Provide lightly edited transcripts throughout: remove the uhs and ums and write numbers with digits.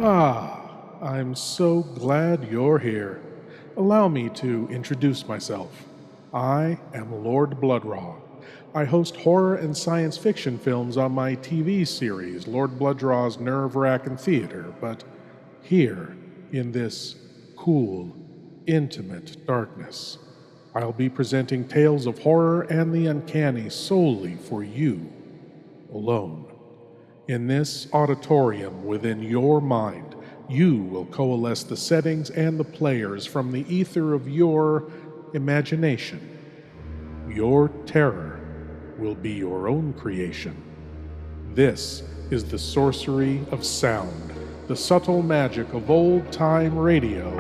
I'm so glad you're here. Allow me to introduce myself. I am Lord Blood-Rah. I host horror and science fiction films on my TV series, Lord Blood-Rah's Wrackin Theater, but here, in this cool, intimate darkness, I'll be presenting tales of horror and the uncanny solely for you, alone. In this auditorium within your mind, you will coalesce the settings and the players from the ether of your imagination. Your terror will be your own creation. This is the sorcery of sound, the subtle magic of old-time radio,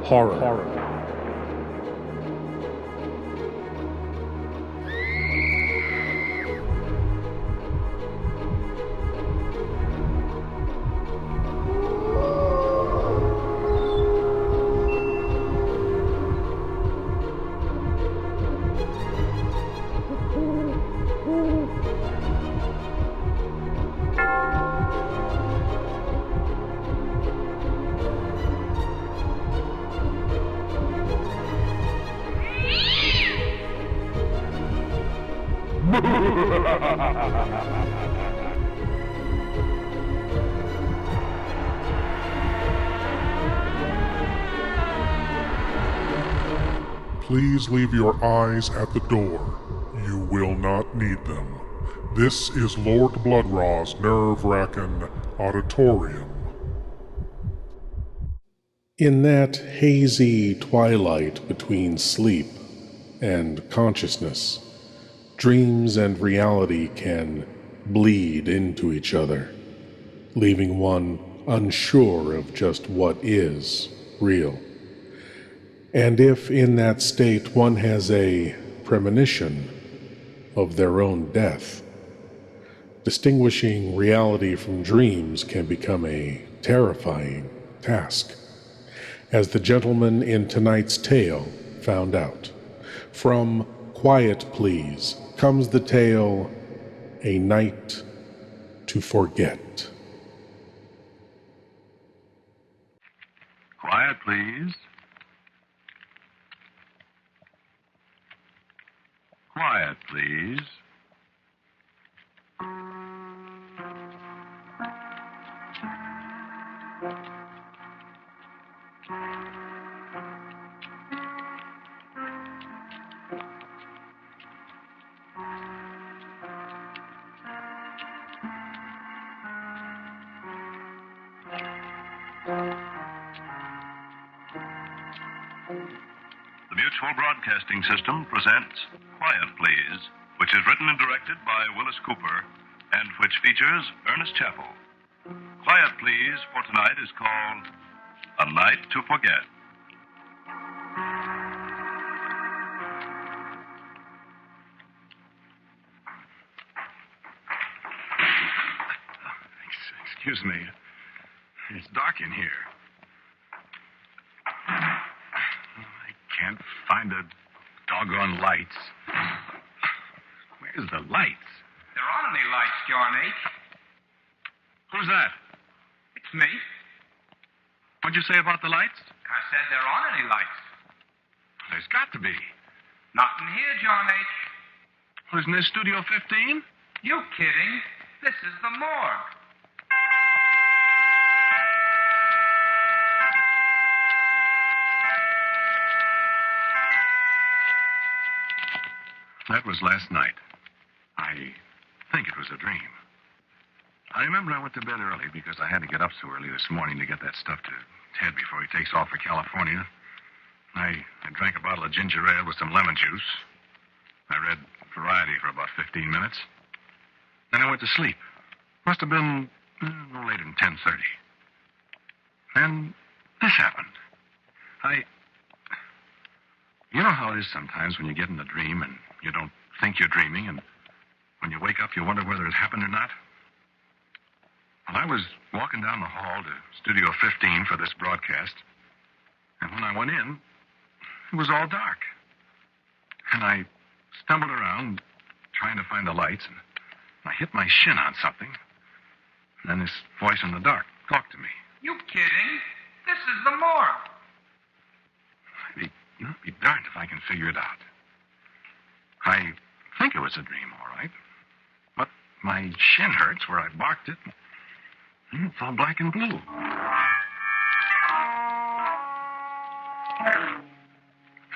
horror. Please leave your eyes at the door. You will not need them. This is Lord Blood-Rah's nerve-wracking Auditorium. In that hazy twilight between sleep and consciousness, dreams and reality can bleed into each other, leaving one unsure of just what is real. And if in that state one has a premonition of their own death, distinguishing reality from dreams can become a terrifying task, as the gentleman in tonight's tale found out. From Quiet Please comes the tale, A Night to Forget. Quiet, please. Quiet, please. The Mutual Broadcasting System presents Quiet Please, which is written and directed by Willis Cooper and which features Ernest Chappell. Quiet Please for tonight is called A Night to Forget. Excuse me. It's dark in here. I can't find the doggone lights. Where's the lights? There aren't any lights, John H. Who's that? It's me. What'd you say about the lights? I said there aren't any lights. There's got to be. Not in here, John H. Well, isn't this Studio 15? You kidding? This is the morgue. That was last night. I think it was a dream. I remember I went to bed early because I had to get up so early this morning to get that stuff to Ted before he takes off for California. I drank a bottle of ginger ale with some lemon juice. I read Variety for about 15 minutes. Then I went to sleep. Must have been no later than 10:30. And this happened. You know how it is sometimes when you get in a dream and you don't think you're dreaming, and when you wake up you wonder whether it happened or not? Well, I was walking down the hall to Studio 15 for this broadcast, and when I went in, it was all dark. And I stumbled around trying to find the lights, and I hit my shin on something. And then this voice in the dark Talk to me. You kidding? This is the morgue. I'd be darned if I can figure it out. I think it was a dream, all right. But my shin hurts where I barked it. And it's all black and blue.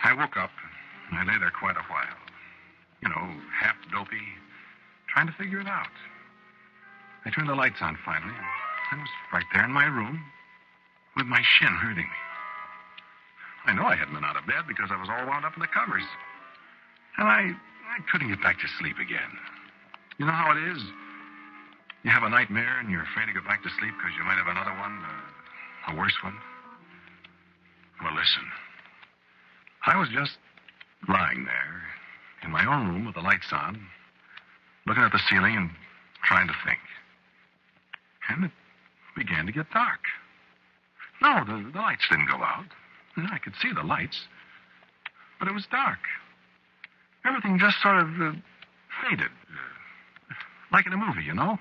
I woke up, and I lay there quite a while. You know, half dopey, trying to figure it out. I turned the lights on finally, and I was right there in my room with my shin hurting me. I know I hadn't been out of bed because I was all wound up in the covers. And I couldn't get back to sleep again. You know how it is? You have a nightmare and you're afraid to go back to sleep because you might have another one, a worse one. Well, listen. I was just lying there in my own room with the lights on, looking at the ceiling and trying to think. And it began to get dark. No, the lights didn't go out. I could see the lights, but it was dark. Everything just sort of faded, like in a movie, you know?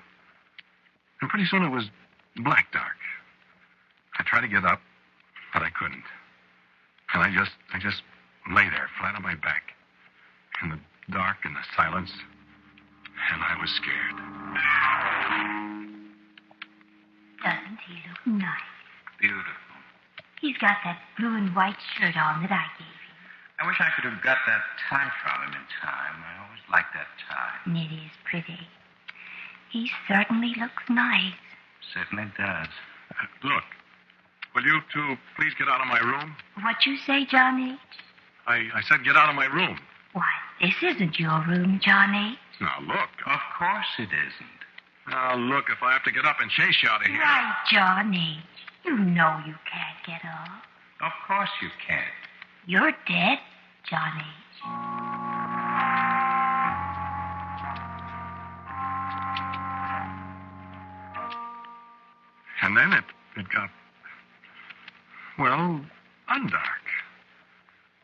And pretty soon it was black dark. I tried to get up, but I couldn't. And I just lay there, flat on my back, in the dark and the silence, and I was scared. Doesn't he look nice? Beautiful. He's got that blue and white shirt on that I gave him. I wish I could have got that tie from him in time. I always liked that tie. And it is pretty. He certainly looks nice. Certainly does. Look, will you two please get out of my room? What you say, John H.? I said get out of my room. Why, this isn't your room, John H. Now, look. Of course it isn't. Now, look, if I have to get up and chase you out of here. Right, John H. You know you can't get up. Of course you can't. You're dead, John H. And then it got, well, undark.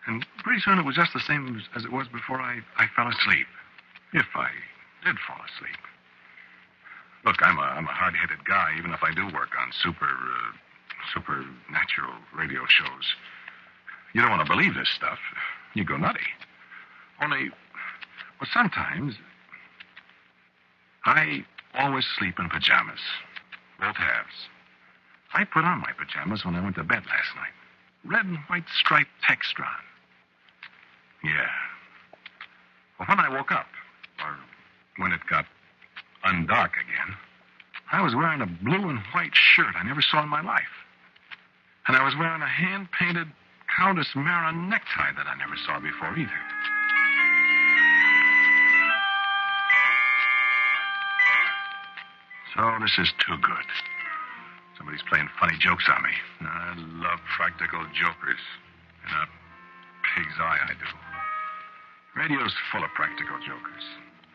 And pretty soon it was just the same as it was before I fell asleep. If I did fall asleep. Look, I'm a hard-headed guy, even if I do work on supernatural radio shows. You don't want to believe this stuff. You go nutty. Only, well, sometimes I always sleep in pajamas. Both halves. I put on my pajamas when I went to bed last night. Red and white striped textron. Yeah. Well, when I woke up, or when it got undark again, I was wearing a blue and white shirt I never saw in my life. And I was wearing a hand-painted Countess Mara necktie that I never saw before either. So this is too good. Somebody's playing funny jokes on me. I love practical jokers. In a pig's eye, I do. Radio's full of practical jokers.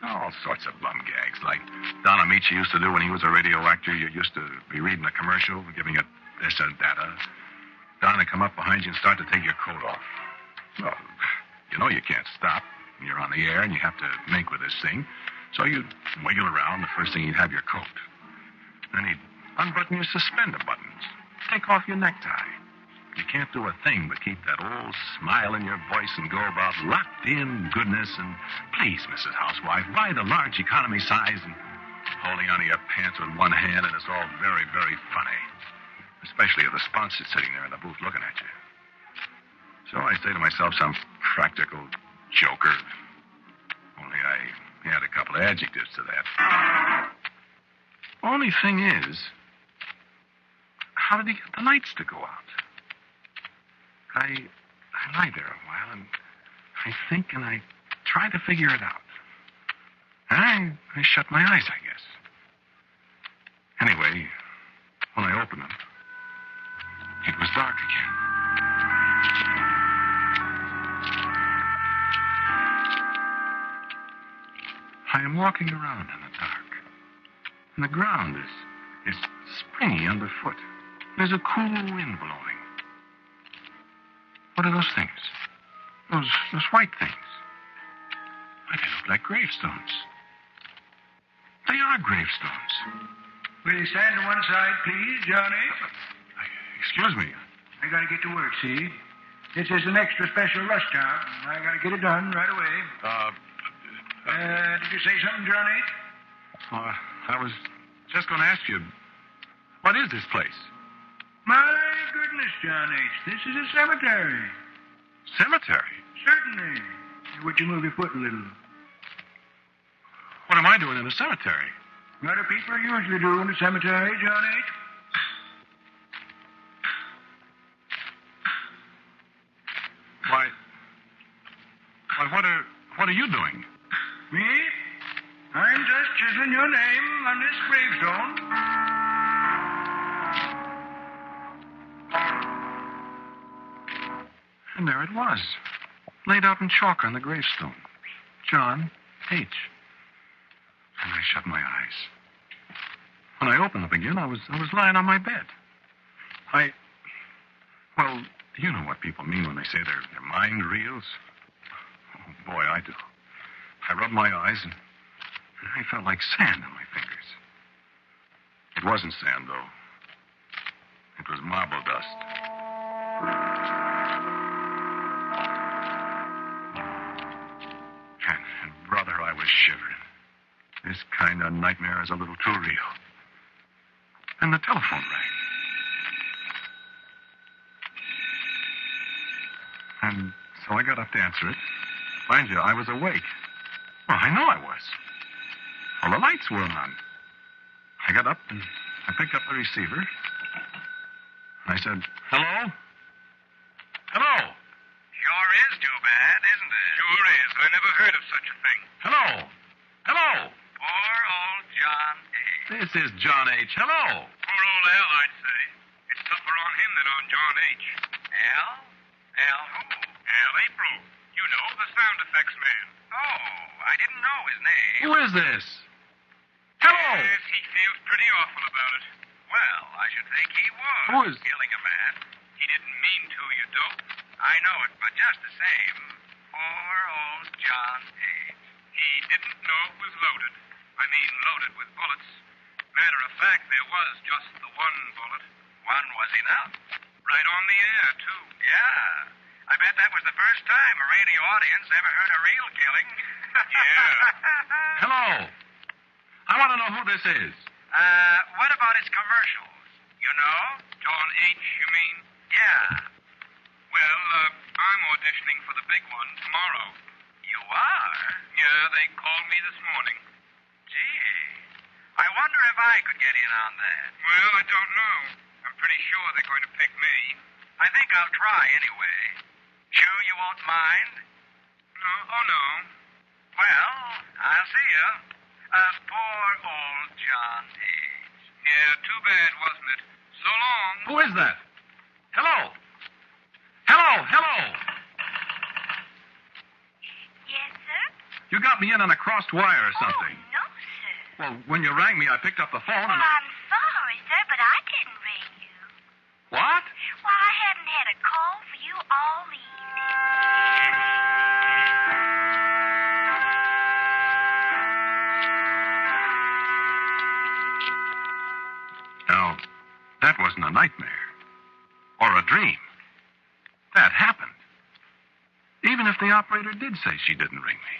All sorts of bum gags, like Don Amici used to do when he was a radio actor. You used to be reading a commercial, giving it this and that. Don would come up behind you and start to take your coat off. Well, you know you can't stop. You're on the air and you have to make with this thing. So you'd wiggle around. The first thing you'd have your coat. Then he'd unbutton your suspender buttons. Take off your necktie. You can't do a thing but keep that old smile in your voice and go about locked-in goodness and, please, Mrs. Housewife, why the large economy size and holding onto your pants with one hand, and it's all very, very funny. Especially if the sponsor's sitting there in the booth looking at you. So I say to myself, some practical joker. Only I add a couple of adjectives to that. Only thing is, how did he get the lights to go out? I lie there a while, and I think, and I try to figure it out. And I shut my eyes, I guess. Anyway, when I opened them, it was dark again. I am walking around in the dark, and the ground is springy underfoot. There's a cool wind blowing. What are those things? Those white things. Why, they look like gravestones. They are gravestones. Will you stand to one side, please, Johnny? Excuse me. I gotta get to work, see? This is an extra special rush job. I gotta get it done right away. Did you say something, Johnny? I was just going to ask you, what is this place? My goodness, John H., this is a cemetery. Cemetery? Certainly. Would you move your foot a little? What am I doing in a cemetery? What do people usually do in a cemetery, John H.? Why, what are you doing? Me? I'm just chiseling your name on this gravestone. And there it was, laid out in chalk on the gravestone. John H. And I shut my eyes. When I opened them again, I was lying on my bed. Well, you know what people mean when they say their mind reels. Oh, boy, I do. I rubbed my eyes, and I felt like sand on my fingers. It wasn't sand, though. It was marble dust. And brother, I was shivering. This kind of nightmare is a little too real. And the telephone rang. And so I got up to answer it. Mind you, I was awake. Well, I know I was. All the lights were on. I got up and I picked up the receiver. I said, hello? Hello? Sure is too bad, isn't it? Sure is. I never heard of such a thing. Hello? Hello? Poor old John H. This is John H. Hello? Poor old Al, I'd say. It's tougher on him than on John H. Al? Al who? Al April. You know, the sound effects man. Oh, I didn't know his name. Who is this? Hello? Yes, he feels pretty awful about it. Well, I should think he would. Who is- Killing a man. He didn't mean to, you dope. I know it, but just the same, poor old John H. He didn't know it was loaded. I mean, loaded with bullets. Matter of fact, there was just the one bullet. One was enough. Right on the air, too. Yeah. I bet that was the first time a radio audience ever heard a real killing. Yeah. Hello? I want to know who this is. What about its commercials? You know? John H., you mean? Yeah. Well, I'm auditioning for the big one tomorrow. You are? Yeah, they called me this morning. Gee. I wonder if I could get in on that. Well, I don't know. I'm pretty sure they're going to pick me. I think I'll try anyway. Sure you won't mind? No, oh no. Well, I'll see you. Poor old John H. Yeah, too bad, wasn't it? So long. Who is that? Hello? Hello? Hello? Yes, sir? You got me in on a crossed wire or something. Oh, no, sir. Well, when you rang me, I picked up the phone Well, and... I'm sorry, sir, but I didn't ring you. What? Well, I hadn't had a call for you all evening. Now, that wasn't a nightmare. Or a dream. That happened. Even if the operator did say she didn't ring me.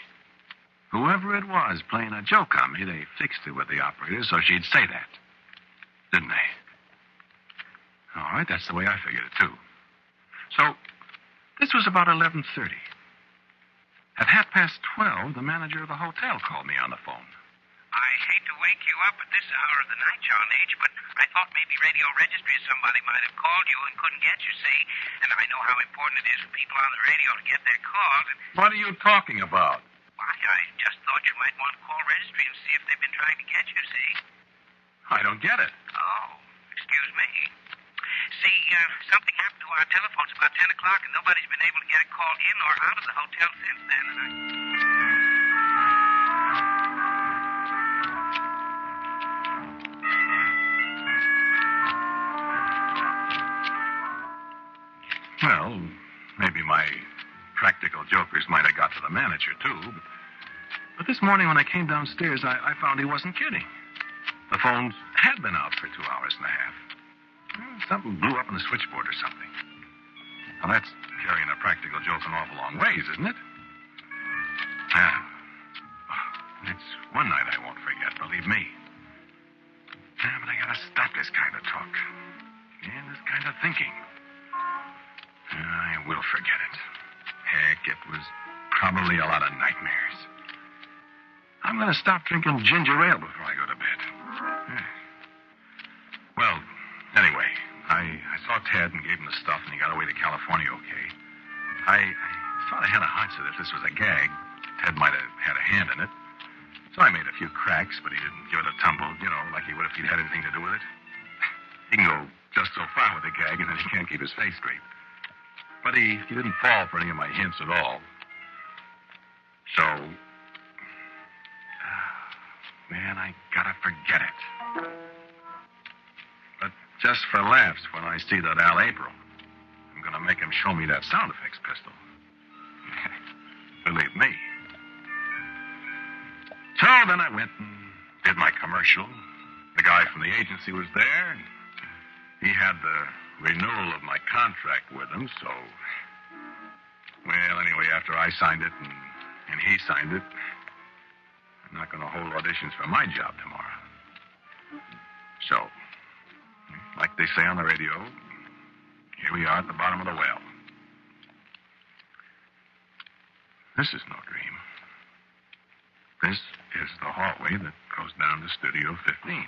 Whoever it was playing a joke on me, they fixed it with the operator so she'd say that. Didn't they? All right, that's the way I figured it, too. So, this was about 11:30. At 12:30, the manager of the hotel called me on the phone. I hate to wake you up at this hour of the night, John H., but I thought maybe radio registry or somebody might have called you and couldn't get you, see? And I know how important it is for people on the radio to get their calls. And What are you talking about? I just thought you might want to call registry and see if they've been trying to get you, see? I don't get it. Oh, excuse me. See, something happened to our telephones about 10 o'clock, and nobody's been able to get a call in or out of the hotel since then. And Well, maybe my practical jokers might have got to the manager, too. But this morning when I came downstairs, I found he wasn't kidding. The phones had had been out for 2 hours and a half. Something blew up in the switchboard or something. Now, that's carrying a practical joke an awful long ways, isn't it? Yeah. It's one night I won't forget, believe me. Yeah, but I gotta stop this kind of talk. And this kind of thinking. I will forget it. Heck, it was probably a lot of nightmares. I'm gonna stop drinking ginger ale before I go to bed. Yeah. Well, anyway, I saw Ted and gave him the stuff, and he got away to California okay. I sort of had a hunch that if this was a gag, Ted might have had a hand in it. So I made a few cracks, but he didn't give it a tumble, like he would if he'd had anything to do with it. He can go just so far with a gag, and then he can't keep his face straight. But he didn't fall for any of my hints at all. So, man, I gotta forget it. But just for laughs, when I see that Al April, I'm gonna make him show me that sound effects pistol. Believe me. So then I went and did my commercial. The guy from the agency was there, and he had the renewal of my contract with him, so... Well, anyway, after I signed it and he signed it, I'm not going to hold auditions for my job tomorrow. So, like they say on the radio, here we are at the bottom of the well. This is no dream. This is the hallway that goes down to Studio 15.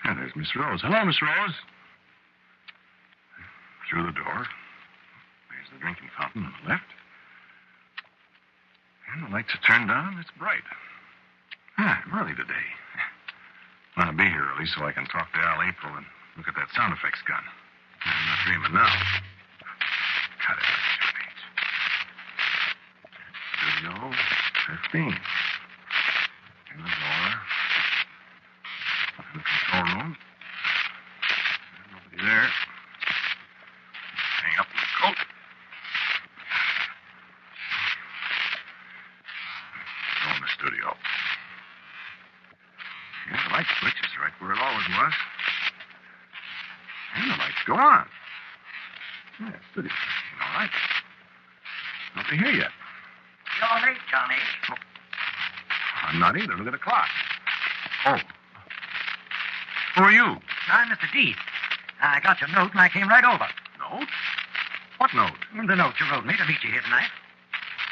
And there's Miss Rose. Hello, Miss Rose. Through the door. There's the drinking fountain on the left. And the lights are turned down. It's bright. I'm early today. I want to be here early so I can talk to Al April and look at that sound effects gun. I'm not dreaming now. Cut it. Studio 15. In the door. In the control room. Nobody there. Hang up the coat. Go in the studio. Yeah, the light switch is right where it always was. And the lights go on. Yeah, studio. All right. Nobody here yet. You're late, Johnny. Oh. I'm not either. Look at the clock. Oh. Who are you? I'm Mr. Deeth. I got your note and I came right over. Note? What note? The note you wrote me to meet you here tonight.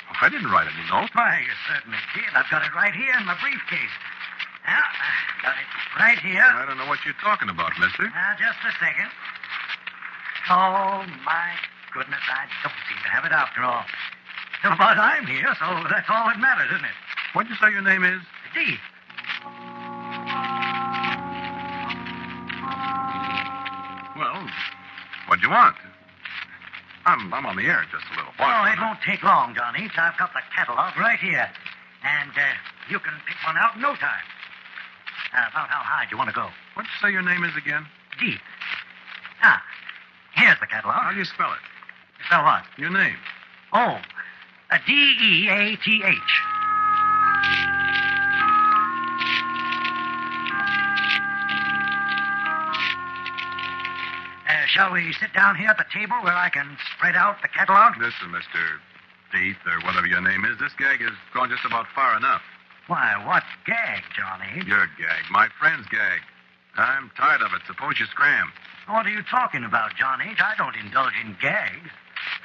Oh, I didn't write any note. Why, you certainly did. I've got it right here in my briefcase. Yeah, I got it right here. I don't know what you're talking about, mister. Now, just a second. Oh, my goodness, I don't seem to have it after all. But I'm here, so that's all that matters, isn't it? What'd you say your name is? Deeth. Well, what'd you want? I'm on the air in just a little while. Oh, it won't take long, Johnny. I've got the catalog right here. And you can pick one out in no time. About how high do you want to go? What'd you say your name is again? Deeth. Ah, here's the catalog. How do you spell it? Spell what? Your name. Oh, Death. Shall we sit down here at the table where I can spread out the catalog? Listen, Mr. Deeth, or whatever your name is, this gag is going just about far enough. Why, what gag, Johnny? Your gag. My friend's gag. I'm tired of it. Suppose you scram. What are you talking about, Johnny? I don't indulge in gags.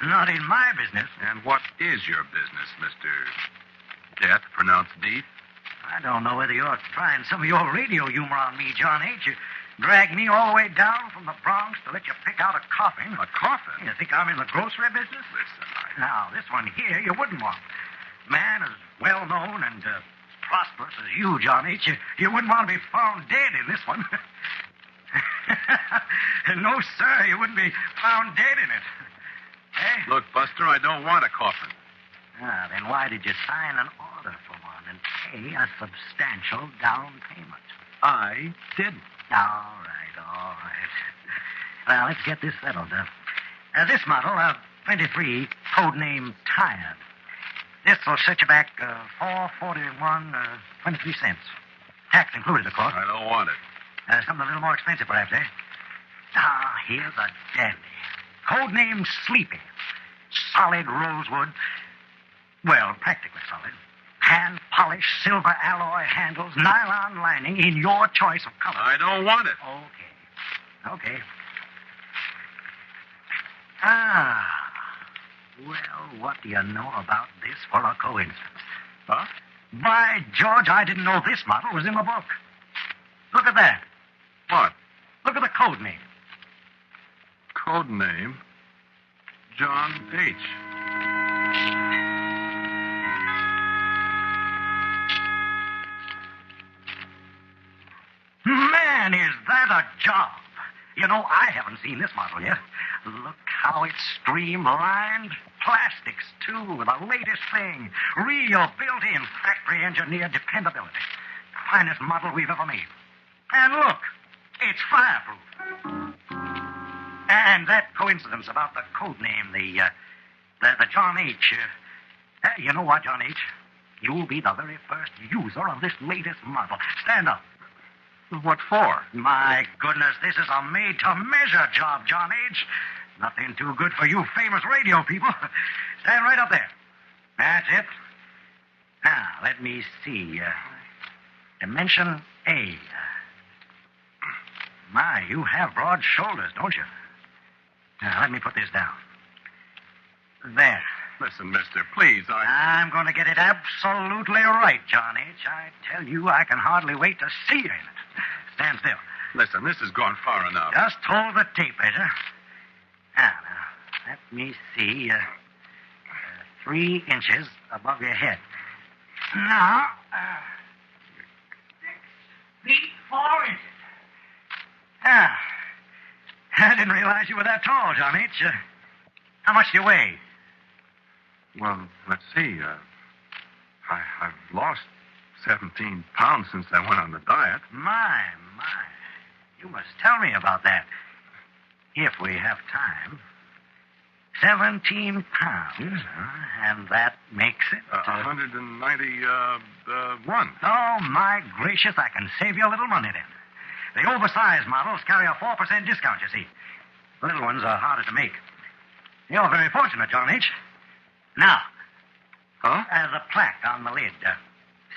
Not in my business. And what is your business, Mr. Death, pronounced Deeth? I don't know whether you're trying some of your radio humor on me, John H. You drag me all the way down from the Bronx to let you pick out a coffin. A coffin? You think I'm in the grocery business? Listen, Now, this one here you wouldn't want. Man as well-known and prosperous as you, John H., you wouldn't want to be found dead in this one. No, sir, you wouldn't be found dead in it. Eh? Look, Buster, I don't want a coffin. Ah, then why did you sign an order for one and pay a substantial down payment? I didn't. All right. Well, let's get this settled. This model, 23, code name Tired. This will set you back $441, 23 cents. Tax included, of course. I don't want it. Something a little more expensive, perhaps, eh? Ah, here's a dandy. Codename Sleepy. Solid rosewood. Well, practically solid. Hand-polished silver alloy handles, nylon lining in your choice of color. I don't want it. Okay. Ah. Well, what do you know about this for a coincidence? Huh? By George, I didn't know this model was in the book. Look at that. What? Look at the code name. Code name? John H. Man, is that a job. You know, I haven't seen this model yet. Look how it's streamlined. Plastics, too, the latest thing. Real built-in factory engineered dependability. Finest model we've ever made. And look, it's fireproof. And that coincidence about the code name, the John H. You know what, John H? You'll be the very first user of this latest model. Stand up. What for? My goodness, this is a made-to-measure job, John H. Nothing too good for you famous radio people. Stand right up there. That's it. Now, let me see. Dimension A. My, you have broad shoulders, don't you? Now, let me put this down. There. Listen, mister, please, I'm going to get it absolutely right, John H. I tell you, I can hardly wait to see you in it. Stand still. Listen, this has gone far enough. Just hold the tape measure. Now, let me see. 3 inches above your head. Now, 6 feet 4 inches. Ah, I didn't realize you were that tall, John H. How much do you weigh? Well, let's see. I've lost 17 pounds since I went on the diet. My. You must tell me about that. If we have time. 17 pounds, and that makes it... 191. Oh, my gracious, I can save you a little money then. The oversized models carry a 4% discount, you see. The little ones are harder to make. You're very fortunate, John H. Now, there's a plaque on the lid.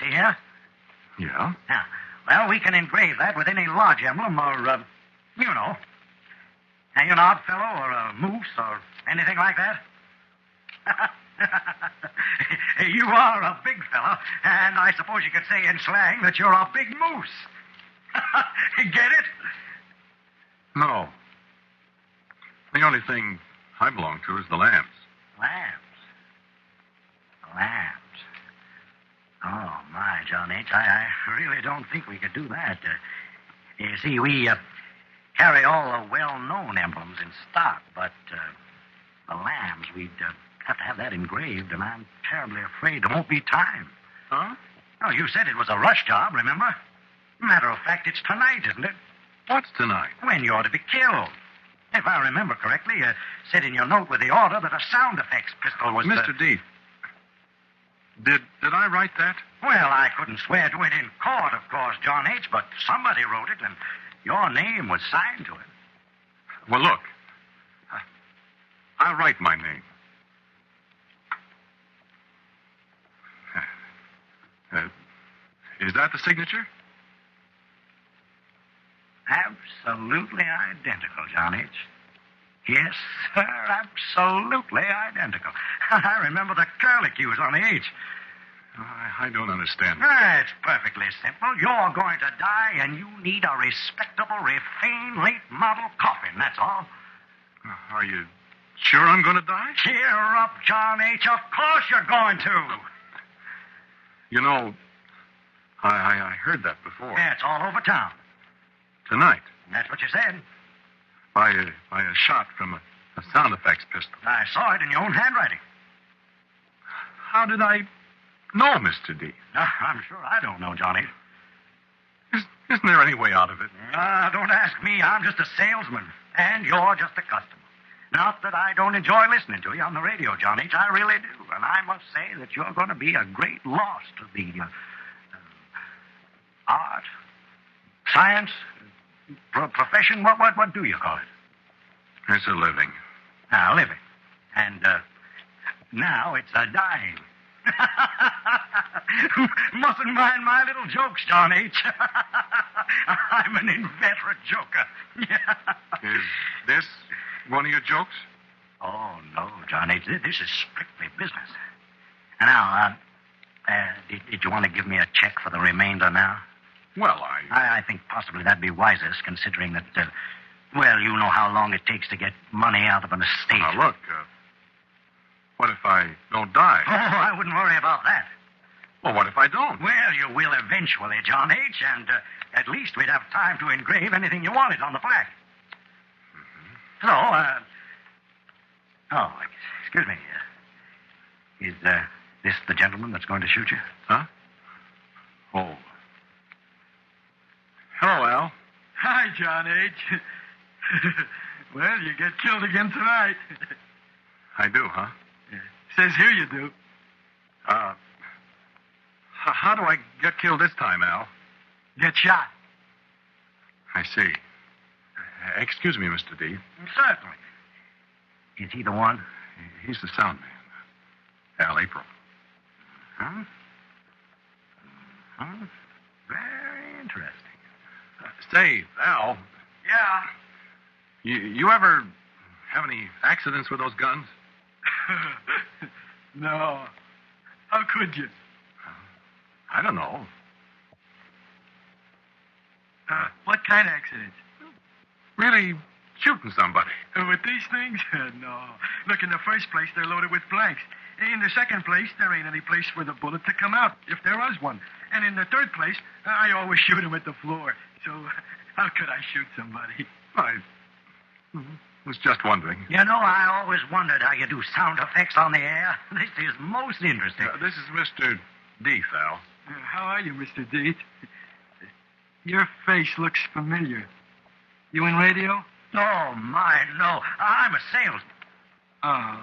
See here? Yeah? Now, well, we can engrave that with any lodge emblem or, you know, an odd fellow or a moose or anything like that. You are a big fellow, and I suppose you could say in slang that you're a big moose. Get it? No. The only thing I belong to is the lambs. Lambs. Oh, my, John H., I really don't think we could do that. You see, we carry all the well-known emblems in stock, but the lambs, we'd have to have that engraved, and I'm terribly afraid there won't be time. Huh? Oh, you said it was a rush job, remember? Matter of fact, it's tonight, isn't it? What's tonight? When you're to be killed. If I remember correctly, you said in your note with the order that a sound effects pistol was... Mr. D, did I write that? Well, I couldn't swear to it in court, of course, John H., but somebody wrote it, and your name was signed to it. Well, look. I'll write my name. Is that the signature? Absolutely identical, John H. Yes, sir, absolutely identical. I remember the curlicues on the H. I don't understand. It's perfectly simple. You're going to die, and you need a respectable, refined, late model coffin, that's all. Are you sure I'm going to die? Cheer up, John H. Of course you're going to. You know, I heard that before. Yeah, it's all over town. Tonight. That's what you said. By a shot from a sound effects pistol. I saw it in your own handwriting. How did I know, Mr. D? I'm sure I don't know, Johnny. Isn't there any way out of it? Don't ask me. I'm just a salesman, and you're just a customer. Not that I don't enjoy listening to you on the radio, John H. I really do. And I must say that you're going to be a great loss to the art, science, Profession? What do you call it? It's a living. Ah, living. And, now it's a dying. Mustn't mind my little jokes, John H. I'm an inveterate joker. Is this one of your jokes? Oh, no, John H. This is strictly business. Now, did you want to give me a check for the remainder now? Well, I think possibly that'd be wisest, considering that, well, you know how long it takes to get money out of an estate. Now, look, what if I don't die? Oh, I wouldn't worry about that. Well, what if I don't? Well, you will eventually, John H., and at least we'd have time to engrave anything you wanted on the plaque. So, excuse me. Is this the gentleman that's going to shoot you? Huh? Oh. Hello, Al. Hi, John H. Well, you get killed again tonight. I do, huh? Says here you do. How do I get killed this time, Al? Get shot. I see. Excuse me, Mr. D. Certainly. Is he the one? He's the sound man. Al April. Huh? Huh? Very interesting. Say, Al, Yeah. you ever have any accidents with those guns? No. How could you? I don't know. What kind of accident? Really shooting somebody. With these things? No. Look, in the first place, they're loaded with blanks. In the second place, there ain't any place for the bullet to come out, if there was one. And in the third place, I always shoot him at the floor. So how could I shoot somebody? It was just wondering. You know, I always wondered how you do sound effects on the air. This is most interesting. This is Mr. Deeth, Al. How are you, Mr. Deeth? Your face looks familiar. You in radio? Oh, my, no. I'm a salesman. Oh,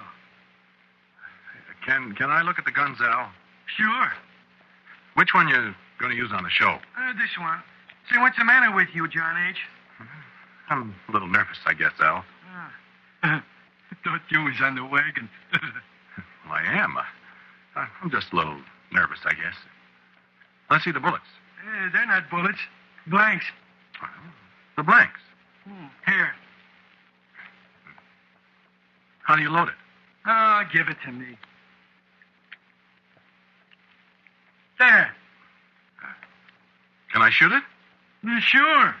Can I look at the guns, Al? sure. Which one you going to use on the show? This one. Say, what's the matter with you, John H.? I'm a little nervous, I guess, Al. Thought you was on the wagon. Well, I am. I'm just a little nervous, I guess. Let's see the bullets. They're not bullets. Blanks. The blanks. Here. How do you load it? Oh, give it to me. There. Can I shoot it? Sure.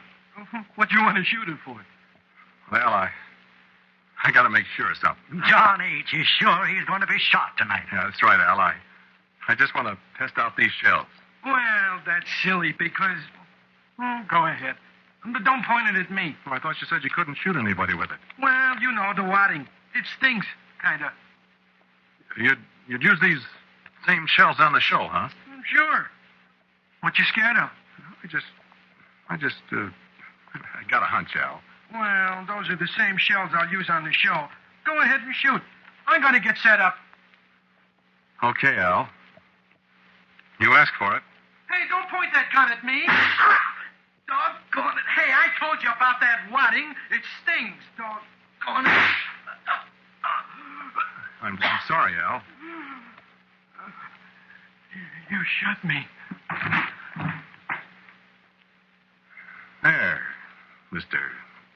What do you want to shoot it for? Well, I got to make sure of something. John H. is sure he's going to be shot tonight. Yeah, that's right, Al. I just want to test out these shells. Well, that's silly because... go ahead. But don't point it at me. Well, I thought you said you couldn't shoot anybody with it. Well, you know, the wadding. It stings, kind of. You'd use these same shells on the show, huh? Sure. What you scared of? I got a hunch, Al. Well, those are the same shells I'll use on the show. Go ahead and shoot. I'm going to get set up. Okay, Al. You asked for it. Hey, don't point that gun at me. Doggone it. Hey, I told you about that wadding. It stings. Doggone it. I'm sorry, Al. You shot me. There, Mr.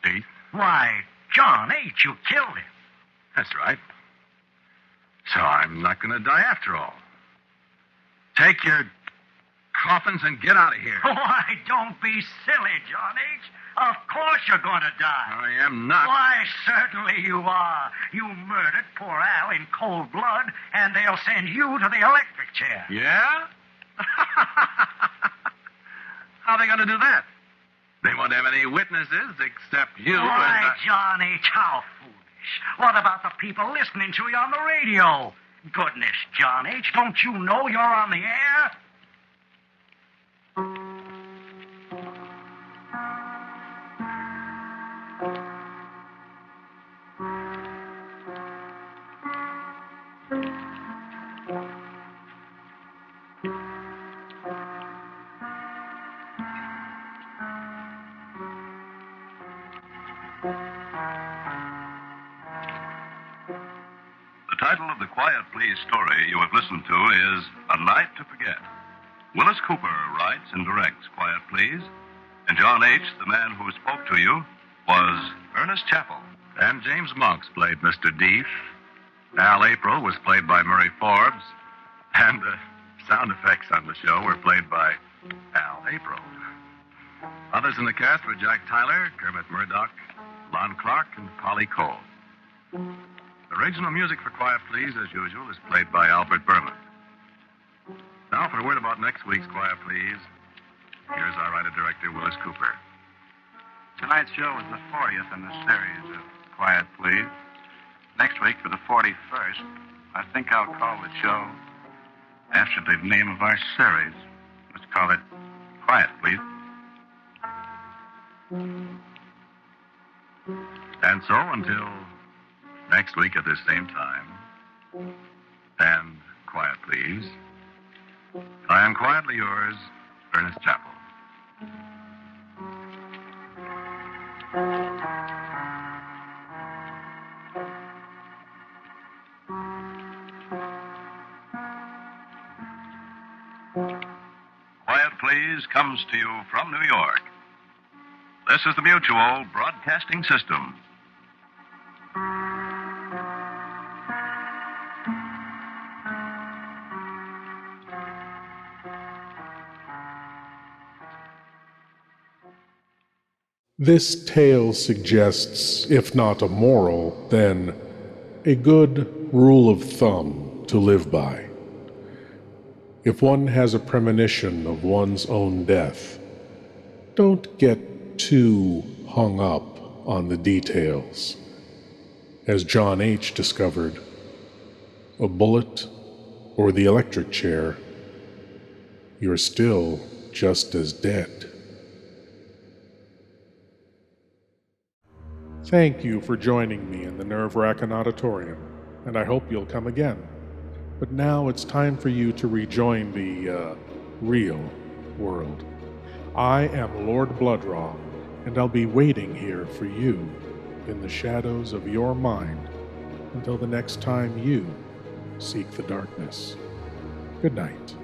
Deeth. Why, John H., you killed him. That's right. So I'm not going to die after all. Take your coffins and get out of here. Why, don't be silly, John H. Of course you're going to die. I am not. Why, certainly you are. You murdered poor Al in cold blood, and they'll send you to the electric chair. Yeah? How are they going to do that? They won't have any witnesses except you. Why, John H., how foolish. What about the people listening to you on the radio? Goodness, John H., don't you know you're on the air? The title of the Quiet Please story you have listened to is A Night to Forget. Willis Cooper writes and directs Quiet Please, and John H., the man who spoke to you, was Ernest Chappell. And James Monks played Mr. Deef. Al April was played by Murray Forbes. And the sound effects on the show were played by Al April. Others in the cast were Jack Tyler, Kermit Murdoch, Lon Clark, and Polly Cole. Original music for Quiet Please, as usual, is played by Albert Berman. Now for a word about next week's Quiet Please, here's our writer-director, Willis Cooper. Tonight's show is the 40th in the series of Quiet Please. Next week, for the 41st, I think I'll call the show after the name of our series. Let's call it Quiet Please. And so, until next week at this same time, and quiet please, I am quietly yours, Ernest Chappell. Quiet Please comes to you from New York. This is the Mutual Broadcasting System. This tale suggests, if not a moral, then a good rule of thumb to live by. If one has a premonition of one's own death, don't get too hung up on the details. As John H. discovered, a bullet or the electric chair, you're still just as dead. Thank you for joining me in the Wrackin Auditorium, and I hope you'll come again. But now it's time for you to rejoin the, real world. I am Lord Blood-Rah, and I'll be waiting here for you in the shadows of your mind until the next time you seek the darkness. Good night.